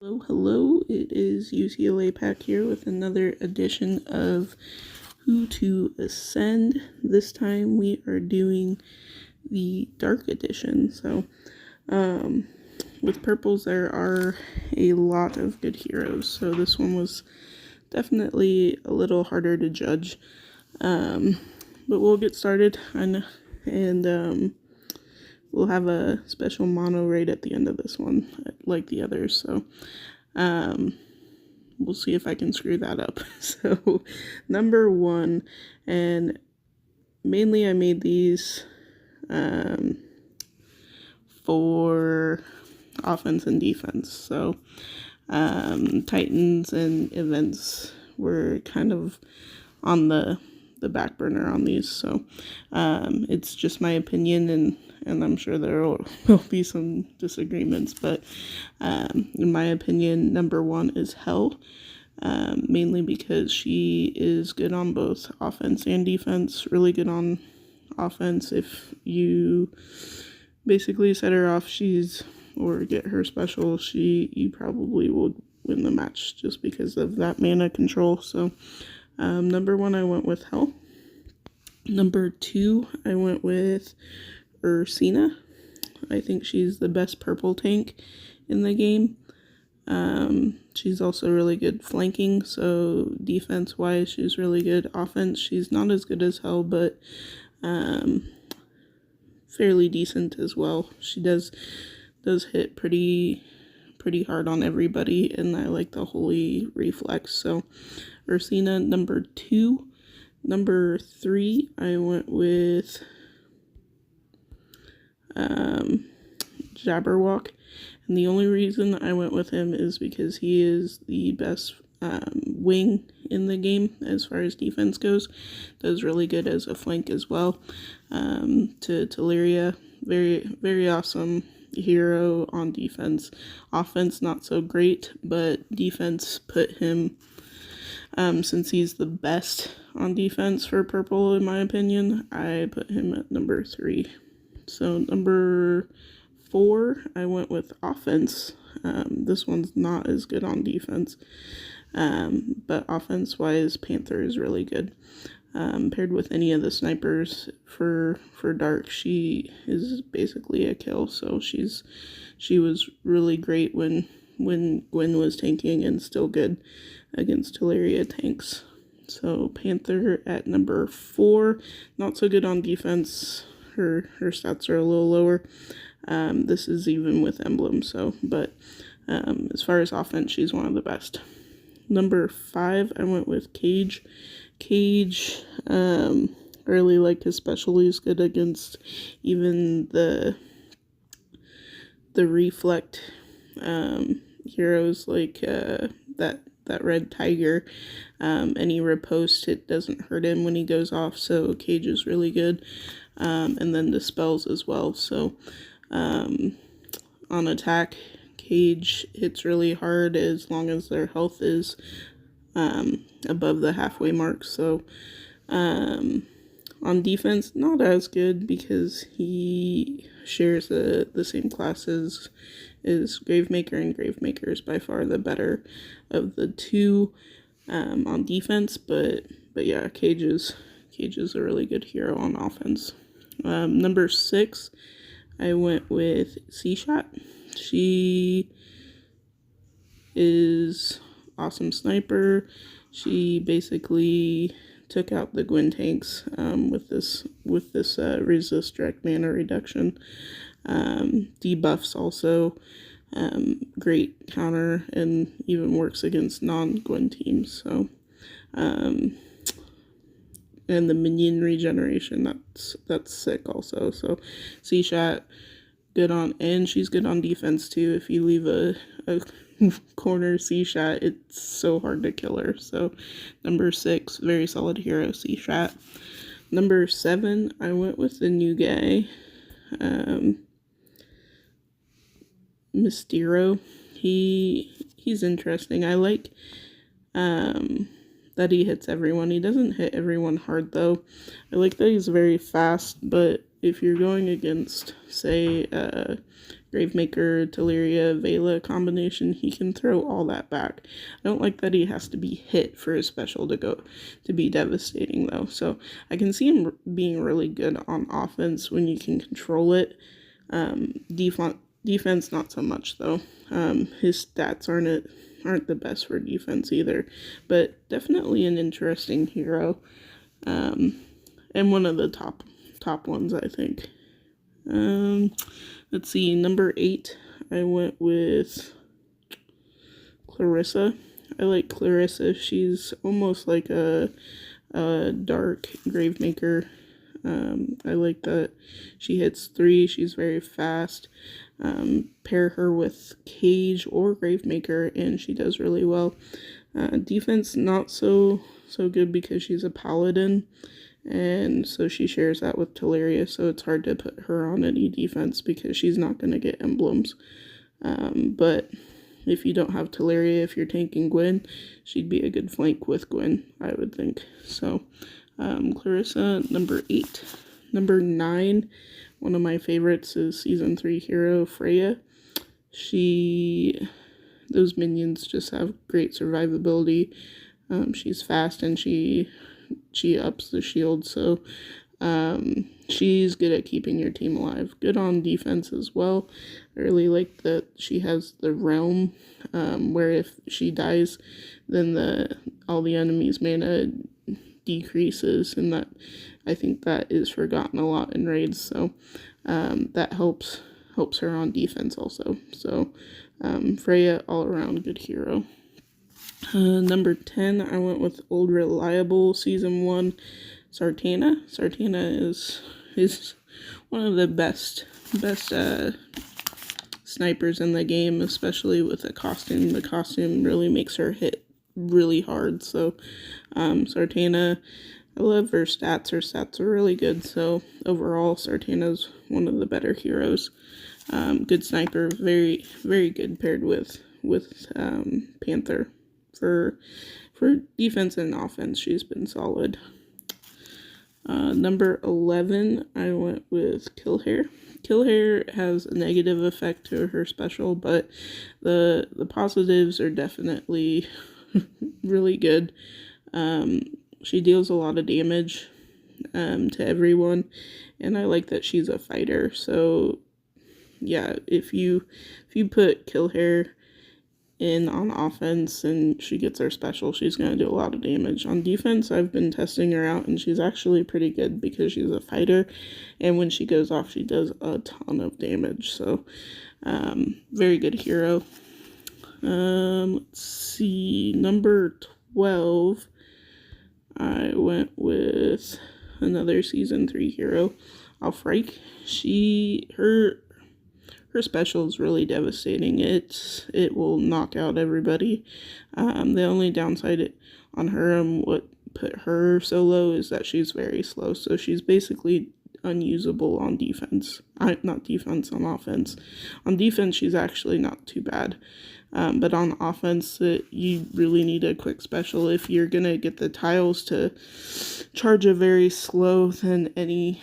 Hello, it is Uclapack here with another edition of Who to Ascend. This time we are doing the Dark Edition. So, with purples there are a lot of good heroes, so this one was definitely a little harder to judge. But we'll get started, and we'll have a special mono raid at the end of this one, like the others, so we'll see if I can screw that up. So, number one, and mainly I made these for offense and defense. So, Titans and events were kind of on the back burner on these, so it's just my opinion, and I'm sure there will be some disagreements, but in my opinion, number one is Hell, mainly because she is good on both offense and defense. Really good on offense. If you basically set her off, or get her special, you probably would win the match just because of that mana control. So number one, I went with Hell. Number two, I went with Ursina. I think she's the best purple tank in the game. She's also really good flanking, so defense-wise, she's really good. Offense, she's not as good as Hell, but fairly decent as well. She does hit pretty hard on everybody, and I like the holy reflex. So Ursina, number two. Number three, I went with Jabberwock, and the only reason I went with him is because he is the best wing in the game as far as defense goes. Does really good as a flank as well. To Lyria, very awesome hero on defense. Offense not so great, but defense put him, since he's the best on defense for purple in my opinion, I put him at number three. So number four, I went with offense. This one's not as good on defense, but offense wise, Panther is really good. Paired with any of the snipers for Dark, she is basically a kill. So she was really great when Gwen was tanking, and still good against Teleria tanks. So Panther at number four. Not so good on defense. Her stats are a little lower. This is even with Emblem, but as far as offense, she's one of the best. Number five, I went with Cage. Cage, I really like his special. He's good against even the reflect heroes like that red tiger. Any riposte, it doesn't hurt him when he goes off, so Cage is really good. And then the spells as well. So on attack, Cage hits really hard as long as their health is above the halfway mark. So on defense, not as good because he shares the same classes as Gravemaker, and Gravemaker is by far the better of the two on defense. But yeah, Cage is a really good hero on offense. Number six, I went with C-Shot. She is awesome sniper. She basically took out the Gwen tanks with this resist direct mana reduction. Debuffs also great counter, and even works against non-Gwen teams. So and the minion regeneration, that's sick also. So C-Shot good on, and she's good on defense too. If you leave a corner C-Shot, it's so hard to kill her. So number six, very solid hero, C-Shot. Number seven, I went with the new guy, Mysterio. He's interesting. I like that he hits everyone. He doesn't hit everyone hard though. I like that he's very fast, but if you're going against, say, Gravemaker, Teleria, Vela combination, he can throw all that back. I don't like that he has to be hit for his special to be devastating though. So I can see him being really good on offense when you can control it. Defense not so much though. His stats aren't the best for defense either, but definitely an interesting hero. And one of the top ones, I think. Let's see, number 8, I went with Clarissa. I like Clarissa. She's almost like a dark Gravemaker. I like that she hits 3. She's very fast. Pair her with Cage or Gravemaker, and she does really well. Defense not so good because she's a paladin, and so she shares that with Teleria, so it's hard to put her on any defense because she's not going to get emblems. But if you don't have Teleria, if you're tanking Gwen, she'd be a good flank with Gwen, I would think. So Clarissa, number 8. Number 9, one of my favorites is Season 3 hero Freya. Those minions just have great survivability. She's fast and she ups the shield, so she's good at keeping your team alive. Good on defense as well. I really like that she has the realm, where if she dies, then all the enemies' mana decreases, and that I think that is forgotten a lot in raids. So that helps her on defense also. So Freya, all around good hero. Number 10, I went with Old Reliable Season 1, Sartana. Sartana is one of the best snipers in the game, especially with the costume. The costume really makes her hit really hard. So Sartana, I love her stats. Her stats are really good. So overall, Sartana's one of the better heroes. Good sniper, very, very good paired with Panther. For defense and offense, she's been solid. Number 11, I went with Killhair. Killhair has a negative effect to her special, but the positives are definitely really good. She deals a lot of damage to everyone, and I like that she's a fighter. So yeah, if you put Killhair in on offense and she gets her special, she's going to do a lot of damage. On defense, I've been testing her out, and she's actually pretty good because she's a fighter, and when she goes off, she does a ton of damage. So very good hero. Let's see, number 12, I went with another Season 3 hero, Alfreik. Her special is really devastating. It will knock out everybody. The only downside on her and what put her so low is that she's very slow. So she's basically unusable on defense. Not defense, on offense. On defense, she's actually not too bad. But on offense, you really need a quick special. If you're going to get the tiles to charge a very slow, then any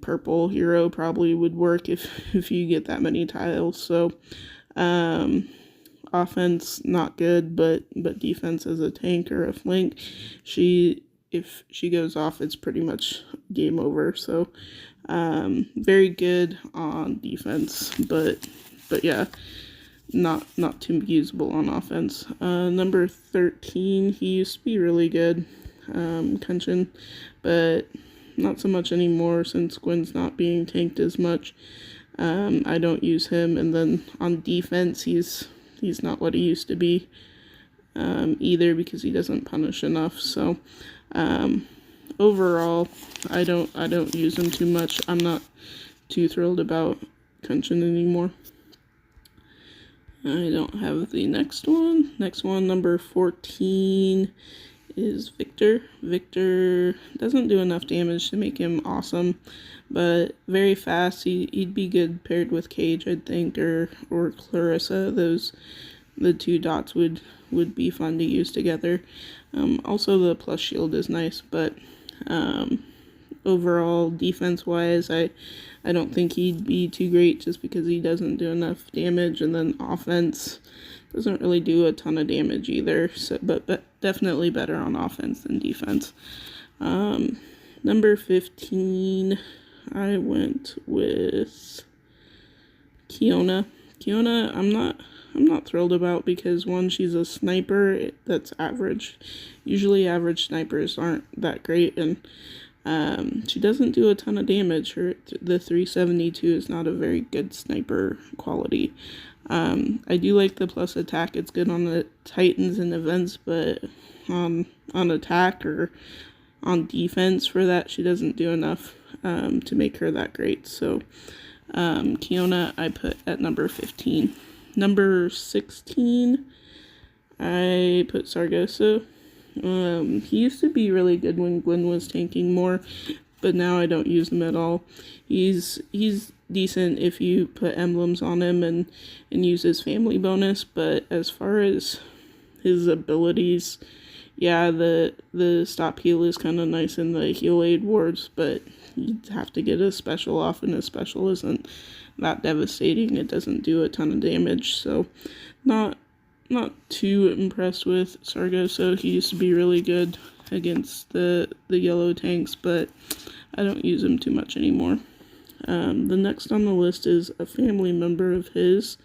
purple hero probably would work if you get that many tiles. So offense not good, but defense as a tank or a flank, if she goes off, it's pretty much game over. So very good on defense, but yeah, not too usable on offense. Number 13, he used to be really good, Kenshin, but not so much anymore since Gwen's not being tanked as much. I don't use him, and then on defense, he's not what he used to be either because he doesn't punish enough. So overall, I don't use him too much. I'm not too thrilled about Kenshin anymore. I don't have the next one. Next one, number 14, is Victor. Victor doesn't do enough damage to make him awesome, but very fast. He'd be good paired with Cage, I'd think, or Clarissa. The 2 dots would be fun to use together. Also, the plus shield is nice, but overall defense-wise, I don't think he'd be too great just because he doesn't do enough damage, and then offense doesn't really do a ton of damage either, so but definitely better on offense than defense. Number 15, I went with Kiona. Kiona, I'm not thrilled about because, one, she's a sniper that's average. Usually average snipers aren't that great, and she doesn't do a ton of damage. The 372 is not a very good sniper quality. I do like the plus attack. It's good on the Titans and events, but on attack or on defense for that, she doesn't do enough to make her that great. So Kiona I put at number 15. Number 16, I put Sargasso. He used to be really good when Gwen was tanking more, but now I don't use him at all. He's decent if you put emblems on him and use his family bonus, but as far as his abilities, yeah, the stop heal is kind of nice in the heal aid wards, but you have to get a special off, and a special isn't that devastating. It doesn't do a ton of damage, so not too impressed with Sargasso. He used to be really good against the yellow tanks, but I don't use him too much anymore. The next on the list is a family member of his,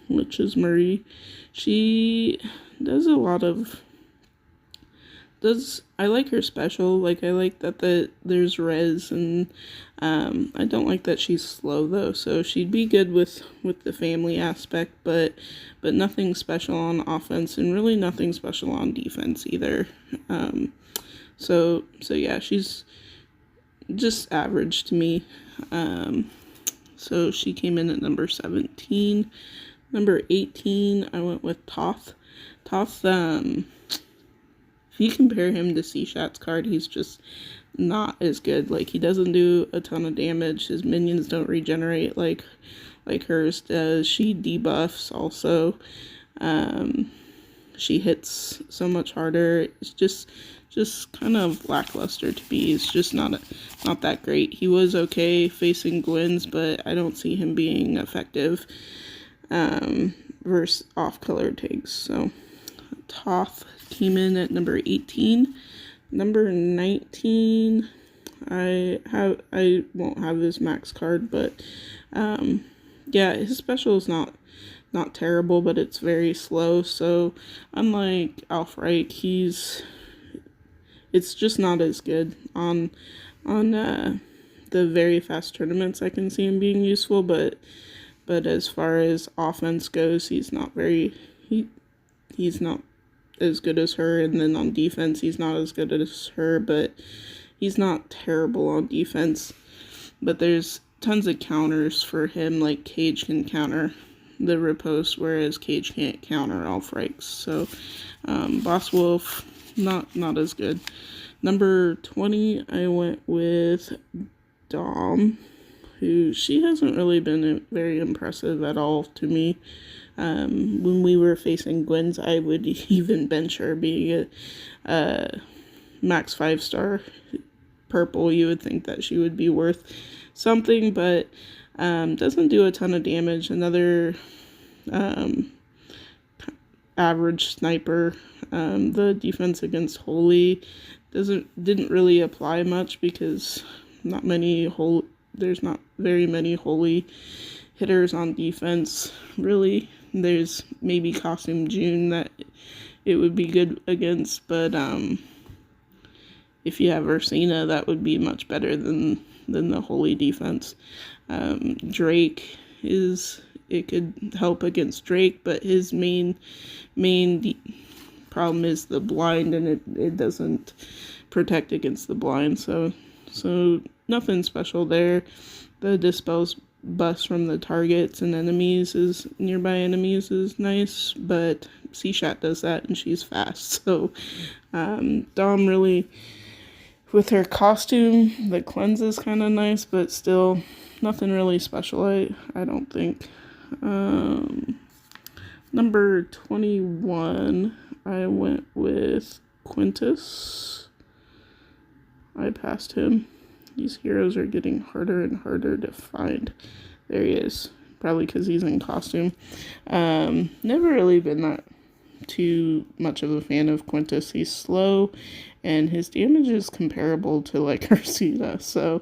which is Marie. She does a lot of... I like her special. Like, I like that there's res, and I don't like that she's slow though, so she'd be good with the family aspect, but nothing special on offense, and really nothing special on defense either. So yeah, she's just average to me. So she came in at number 17. Number 18, I went with Toth. Toth, if you compare him to C-Shat's card, he's just not as good. Like, he doesn't do a ton of damage. His minions don't regenerate like hers does. She debuffs also. She hits so much harder. It's just kind of lackluster to me. He's just not that great. He was okay facing Gwyn's, but I don't see him being effective versus off-color tanks. So Toth came in at number 18. Number 19, I won't have his max card, but yeah, his special is not terrible, but it's very slow. So unlike Alfreich, it's just not as good on the very fast tournaments. I can see him being useful, but as far as offense goes, he's not as good as her, and then on defense he's not as good as her, but he's not terrible on defense. But there's tons of counters for him, like Cage can counter the riposte, whereas Cage can't counter Alfreich's. So Boss Wolf, not as good. Number 20, I went with Dom, who she hasn't really been very impressive at all to me. When we were facing Gwyn's, I would even bench her, being a max 5-star purple. You would think that she would be worth something, but doesn't do a ton of damage. Another average sniper. The defense against Holy didn't really apply much because there's not very many Holy hitters on defense, really. There's maybe Costume June that it would be good against, but if you have Ursina, that would be much better than the Holy defense. Drake it could help against Drake, but his main problem is the blind, and it doesn't protect against the blind, so nothing special there. The dispels bust from the targets and nearby enemies is nice, but C-Shat does that, and she's fast. So Dom really, with her costume, the cleanse is kind of nice, but still nothing really special, I don't think. Number 21, I went with Quintus. I passed him. These heroes are getting harder and harder to find. There he is. Probably because he's in costume. Never really been that too much of a fan of Quintus. He's slow, and his damage is comparable to like Ursina. So,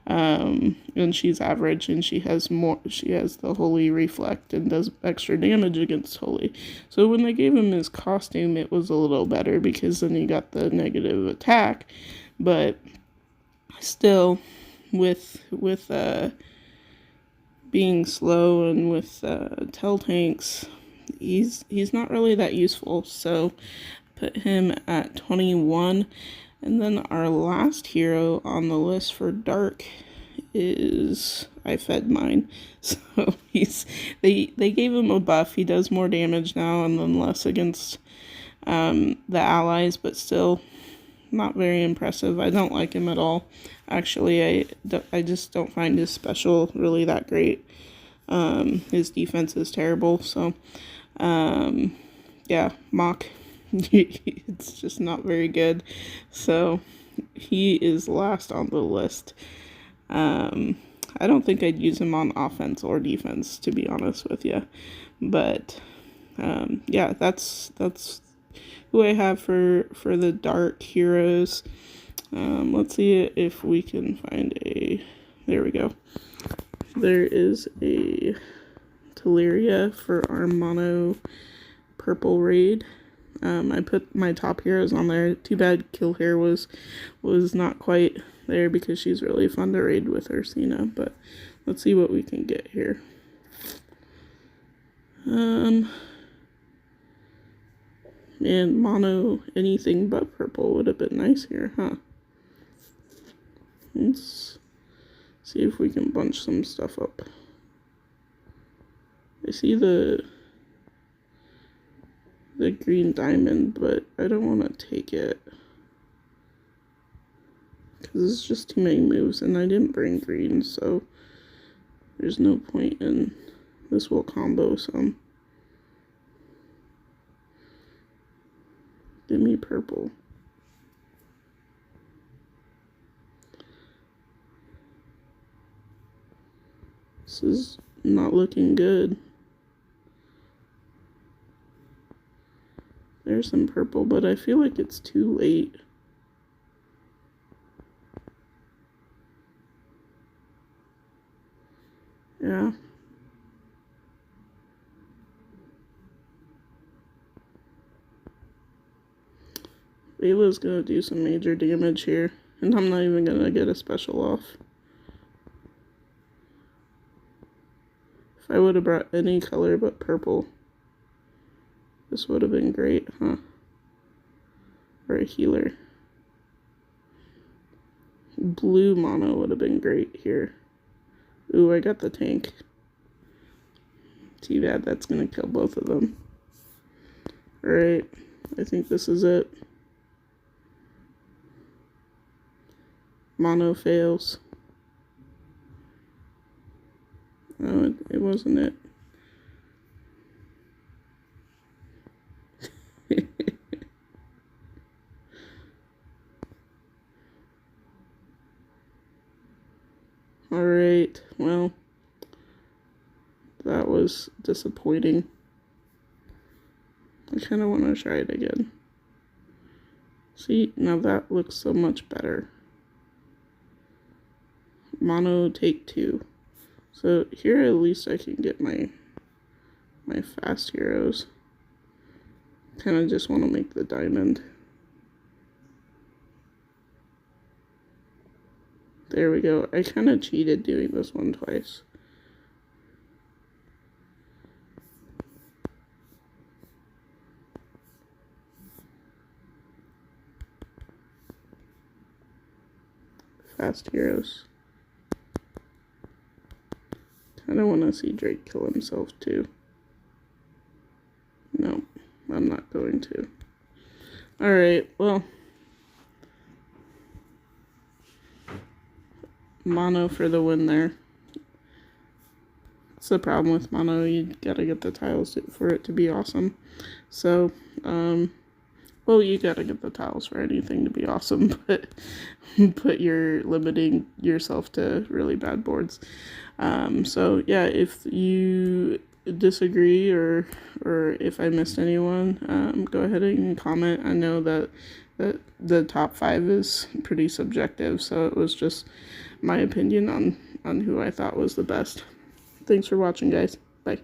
and she's average, and she has the Holy Reflect and does extra damage against Holy. So when they gave him his costume, it was a little better because then he got the negative attack, but still, with being slow and with Tel tanks, he's not really that useful. So put him at 21. And then our last hero on the list for Dark is I fed mine. So they gave him a buff. He does more damage now and then less against the allies, but still not very impressive. I don't like him at all. Actually, I just don't find his special really that great. His defense is terrible. So, yeah, Mock. It's just not very good. So, he is last on the list. I don't think I'd use him on offense or defense, to be honest with you. But, yeah, that's who I have for the Dark heroes. Let's see if we can find there we go. There is a Teleria for our mono purple raid. I put my top heroes on there. Too bad Killhair was not quite there because she's really fun to raid with Ursina. But let's see what we can get here. And mono anything but purple would have been nice here, huh? Let's see if we can bunch some stuff up. I see the green diamond, but I don't want to take it because it's just too many moves, and I didn't bring green, so there's no point in this. Will combo some. Give me purple. This is not looking good. There's some purple, but I feel like it's too late. Yeah. Layla's gonna do some major damage here, and I'm not even gonna get a special off. If I would have brought any color but purple, this would have been great, huh? Or a healer. Blue mono would have been great here. Ooh, I got the tank. Too bad that's gonna kill both of them. Alright, I think this is it. Mono fails. No, it wasn't it. Alright, well, that was disappointing. I kind of want to try it again. See, now that looks so much better. Mono take 2. So here at least I can get my fast heroes. Kind of just want to make the diamond. There we go. I kind of cheated doing this one twice. Fast heroes. Kind of want to see Drake kill himself too. No, I'm not going to. Alright, well. Mono for the win there. That's the problem with mono. You gotta get the tiles for it to be awesome. So, Well, you gotta get the tiles for anything to be awesome, but you're limiting yourself to really bad boards. So yeah, if you disagree or if I missed anyone, go ahead and comment. I know that the top 5 is pretty subjective, so it was just my opinion on who I thought was the best. Thanks for watching, guys. Bye.